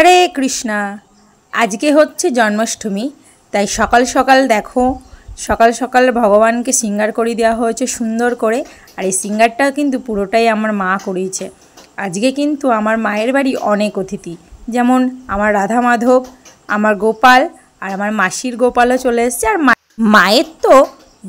হরে কৃষ্ণা। আজকে হচ্ছে জন্মাষ্টমী, তাই সকাল সকাল দেখো সকাল সকাল ভগবানকে সিঙ্গার করে দেওয়া হয়েছে সুন্দর করে। আর এই সিঙ্গারটা কিন্তু পুরোটাই আমার মা করিয়েছে। আজকে কিন্তু আমার মায়ের বাড়ি অনেক অতিথি, যেমন আমার রাধা মাধব, আমার গোপাল আর আমার মাসির গোপালও চলে এসছে। আর মায়ের তো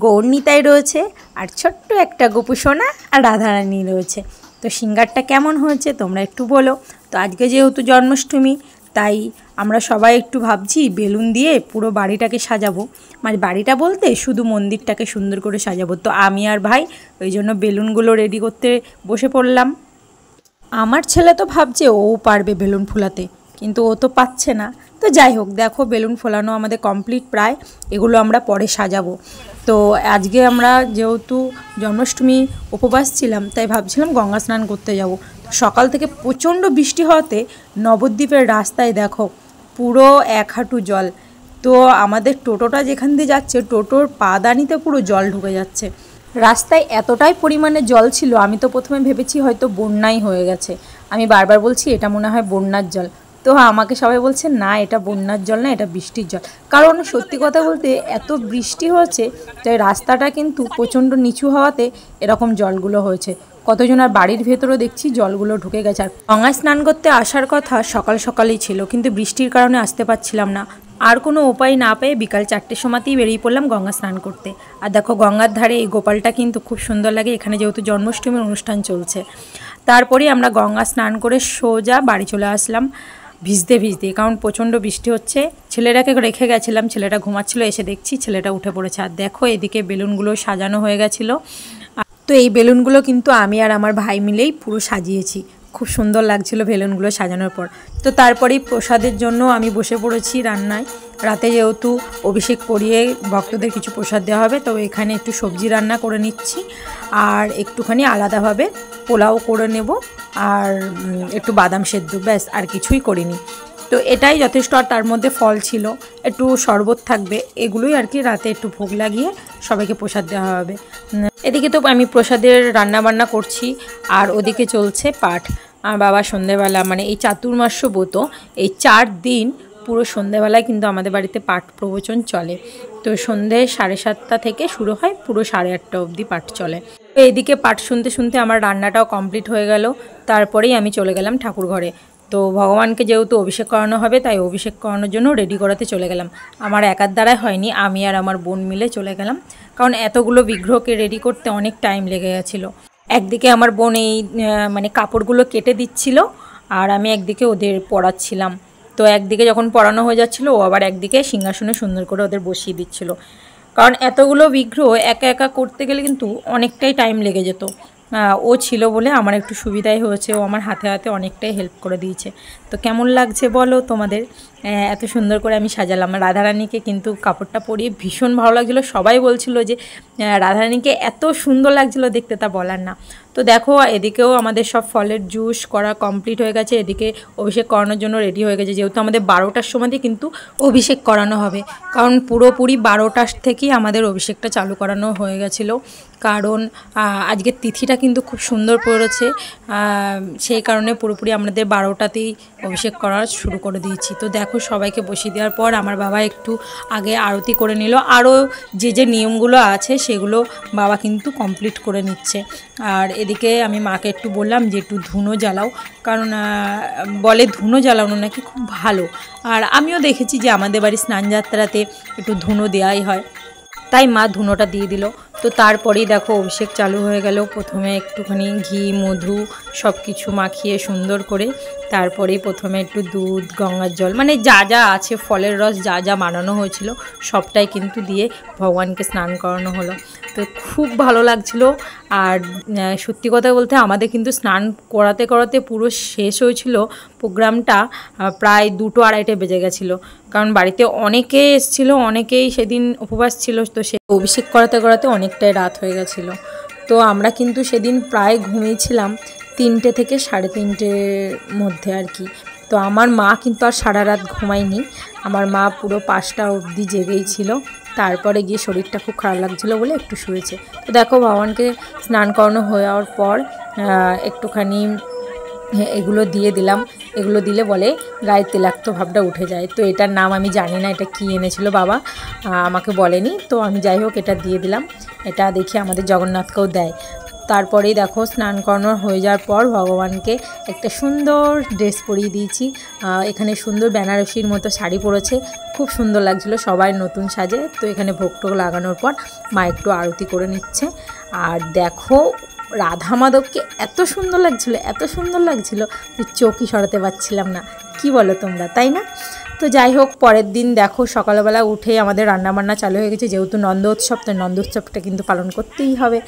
গৌরনীতাই রয়েছে, আর ছোট্ট একটা গোপুসোনা আর রাধারানী রয়েছে। তো সিঙ্গারটা কেমন হয়েছে তোমরা একটু বলো। তো আজকে যেহেতু জন্মাষ্টমী, তাই আমরা সবাই একটু ভাবছি বেলুন দিয়ে পুরো বাড়িটাকে সাজাবো। মানে বাড়িটা বলতে শুধু মন্দিরটাকে সুন্দর করে সাজাবো। তো আমি আর ভাই ওই জন্য বেলুনগুলো রেডি করতে বসে পড়লাম। আমার ছেলে তো ভাবছে ও পারবে বেলুন ফোলাতে, কিন্তু ও তো পাচ্ছে না। তো যাই হোক, দেখো বেলুন ফোলানো আমাদের কমপ্লিট প্রায়। এগুলো আমরা পরে সাজাবো। তো আজকে আমরা যেহেতু জন্মাষ্টমী উপবাস ছিলাম, তাই ভাবছিলাম গঙ্গা স্নান করতে যাব। সকাল থেকে প্রচণ্ড বৃষ্টি হওয়াতে নবদ্বীপের রাস্তায় দেখো পুরো এক হাঁটু জল। তো আমাদের টোটোটা যেখান দিয়ে যাচ্ছে, টোটোর পাদানিতে পুরো জল ঢুকে যাচ্ছে। রাস্তায় এতটাই পরিমাণে জল ছিল, আমি তো প্রথমে ভেবেছি হয়তো বন্যাই হয়ে গেছে। আমি বারবার বলছি এটা মনে হয় বন্যার জল। তো আমাকে সবাই বলছে না, এটা বন্যার জল না, এটা বৃষ্টির জল। কারণ সত্যি কথা বলতে এত বৃষ্টি হয়েছে, তাই রাস্তাটা কিন্তু প্রচণ্ড নিচু হওয়াতে এরকম জলগুলো হয়েছে। কতজনের বাড়ির ভেতরেও দেখছি জলগুলো ঢুকে গেছে। আর গঙ্গায় স্নান করতে আসার কথা সকাল সকালই ছিল, কিন্তু বৃষ্টির কারণে আসতে পারছিলাম না। আর কোনো উপায় না পেয়ে বিকাল 4টের সময়তেই বেরিয়ে পড়লাম গঙ্গা স্নান করতে। আর দেখো গঙ্গার ধারে এই গোপালটা কিন্তু খুব সুন্দর লাগে, এখানে যেহেতু জন্মাষ্টমীর অনুষ্ঠান চলছে। তারপরেই আমরা গঙ্গা স্নান করে সোজা বাড়ি চলে আসলাম ভিজতে ভিজতে, কারণ প্রচণ্ড বৃষ্টি হচ্ছে। ছেলেটাকে রেখে গেছিলাম, ছেলেটা ঘুমাচ্ছিল, এসে দেখছি ছেলেটা উঠে পড়েছে। আর দেখো এদিকে বেলুনগুলো সাজানো হয়ে গেছিলো। তো এই বেলুনগুলো কিন্তু আমি আর আমার ভাই মিলেই পুরো সাজিয়েছি। খুব সুন্দর লাগছিল বেলুনগুলো সাজানোর পর। তো তারপরেই প্রসাদের জন্য আমি বসে পড়েছি রান্নায়। রাতে যেহেতু অভিষেক করিয়ে ভক্তদের কিছু প্রসাদ দেওয়া হবে, তো এখানে একটু সবজি রান্না করে নিচ্ছি, আর একটুখানি আলাদাভাবে পোলাও করে নেব, আর একটু বাদাম সেদ্ধ, ব্যাস আর কিছুই করিনি। তো এটাই যথেষ্ট। আর তার মধ্যে ফল ছিল, একটু শরবত থাকবে, এগুলোই আর কি রাতে একটু ভোগ লাগিয়ে সবাইকে প্রসাদ দেওয়া হবে। এদিকে তো আমি প্রসাদের রান্না বান্না করছি, আর ওদিকে চলছে পাঠ। আর বাবা সন্ধেবেলা মানে এই চাতুর্মাস্য ব্রত, এই 4 দিন পুরো সন্ধেবেলায় কিন্তু আমাদের বাড়িতে পাঠ প্রবচন চলে। তো সন্ধে 7:30 থেকে শুরু হয়, পুরো 8:30 অবধি পাঠ চলে। তো এদিকে পাঠ শুনতে শুনতে আমার রান্নাটাও কমপ্লিট হয়ে গেল। তারপরেই আমি চলে গেলাম ঠাকুর ঘরে। তো ভগবানকে যেহেতু অভিষেক করানো হবে, তাই অভিষেক করানোর জন্য রেডি করাতে চলে গেলাম। আমার একার দ্বারাই হয়নি, আমি আর আমার বোন মিলে চলে গেলাম, কারণ এতগুলো বিগ্রহকে রেডি করতে অনেক টাইম লেগে গেছিলো। একদিকে আমার বোন এই মানে কাপড়গুলো কেটে দিচ্ছিল, আর আমি একদিকে ওদের পড়াচ্ছিলাম। তো একদিকে যখন পড়ানো হয়ে যাচ্ছিলো, ও আবার একদিকে সিংহাসনে সুন্দর করে ওদের বসিয়ে দিচ্ছিল। কারণ এতগুলো বিগ্রহ একা একা করতে গেলে কিন্তু অনেকটাই টাইম লেগে যেত। ও ছিল বলে আমার একটু সুবিধাই হয়েছে, ও আমার হাতে হাতে অনেকটাই হেল্প করে দিয়েছে। তো কেমন লাগছে বলো তোমাদের? এত সুন্দর করে আমি সাজালাম। রাধারানীকে কিন্তু কাপড়টা পরিয়ে ভীষণ ভালো লাগছিলো। সবাই বলছিল যে রাধারানীকে এত সুন্দর লাগছিলো দেখতে, তা বলার না। তো দেখো এদিকেও আমাদের সব ফলের জুস করা কমপ্লিট হয়ে গেছে। এদিকে অভিষেক করানোর জন্য রেডি হয়ে গেছে, যেহেতু আমাদের 12টার সময় কিন্তু অভিষেক করানো হবে। কারণ পুরোপুরি 12টা থেকেই আমাদের অভিষেকটা চালু করানো হয়ে গেছিলো। কারণ আজকের তিথিটা কিন্তু খুব সুন্দর পড়েছে, সেই কারণে পুরোপুরি আমাদের 12টাতেই অভিষেক করা শুরু করে দিয়েছি। তো দেখো সবাইকে বসিয়ে দেওয়ার পর আমার বাবা একটু আগে আরতি করে নিল, আরও যে নিয়মগুলো আছে সেগুলো বাবা কিন্তু কমপ্লিট করে নিচ্ছে। আর এদিকে আমি মাকে একটু বললাম যে একটু ধুনো জ্বালাও, কারণ বলে ধুনো জ্বালানো নাকি খুব ভালো। আর আমিও দেখেছি যে আমাদের বাড়ির স্নানযাত্রাতে একটু ধুনো দেওয়াই হয়, তাই মা ধুনোটা দিয়ে দিল। তো তারপরেই দেখো অভিষেক চালু হয়ে গেল। প্রথমে একটুখানি ঘি মধু সব কিছু মাখিয়ে সুন্দর করে, তারপরেই প্রথমে একটু দুধ গঙ্গার জল মানে যা যা আছে ফলের রস যা যা বানানো হয়েছিল সবটাই কিন্তু দিয়ে ভগবানকে স্নান করানো হলো। তো খুব ভালো লাগছিল। আর সত্যি কথা বলতে আমাদের কিন্তু স্নান করাতে করাতে পুরো শেষ হয়েছিল প্রোগ্রামটা প্রায় 2-2:30 বেজে গেছিলো। কারণ বাড়িতে অনেকে এসেছিলো, অনেকেই সেদিন উপবাস ছিল। তো সে অভিষেক করাতে করাতে অনেকটাই রাত হয়ে গেছিলো। তো আমরা কিন্তু সেদিন প্রায় ঘুমিয়েছিলাম 3টে থেকে 3:30-এর মধ্যে আর কি। তো আমার মা কিন্তু আর সারা রাত ঘুমায়নি, আমার মা পুরো 5টা অবধি জেগেই ছিল। তারপরে গিয়ে শরীরটা খুব খারাপ লাগছিলো বলে একটু শুয়েছে। তো দেখো ভগবানকে স্নান করানো হয়ে যাওয়ার পর একটুখানি এগুলো দিয়ে দিলাম, এগুলো দিলে বলে গায়ে তেলাক্ত ভাবটা উঠে যায়। তো এটার নাম আমি জানি না, এটা কি এনেছিল বাবা, আমাকে বলেনি। তো আমি যাই হোক এটা দিয়ে দিলাম। এটা দেখি আমাদের জগন্নাথকেও দেয়। তারপরেই দেখো স্নান করানো হয়ে যাওয়ার পর ভগবানকে একটা সুন্দর ড্রেস পরিয়ে দিয়েছি। এখানে সুন্দর বেনারসির মতো শাড়ি পরেছে, খুব সুন্দর লাগছিল, সবাই নতুন সাজে। তো এখানে ভোগটোগ লাগানোর পর মা একটু আরতি করে নিচ্ছে। আর দেখো রাধা মাধবকে এত সুন্দর লাগছিল, এত সুন্দর লাগছিল যে চোখই সরাতে পারছিলাম না। কি বলো তোমরা, তাই না? তো যাই হোক পরের দিন দেখো সকালবেলা উঠে আমাদের রান্নাবান্না চালু হয়ে গেছে, যেহেতু নন্দোৎসব, তো নন্দোৎসবটা কিন্তু পালন করতেই হবে।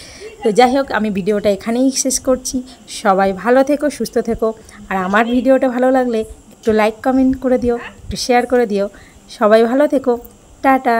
তো যাই হোক আমি ভিডিওটা এখানেই শেষ করছি। সবাই ভালো থেকো, সুস্থ থেকো। আর আমার ভিডিওটা ভালো লাগলে একটু লাইক কমেন্ট করে দিও, একটু শেয়ার করে দিও। সবাই ভালো থেকো, টাটা।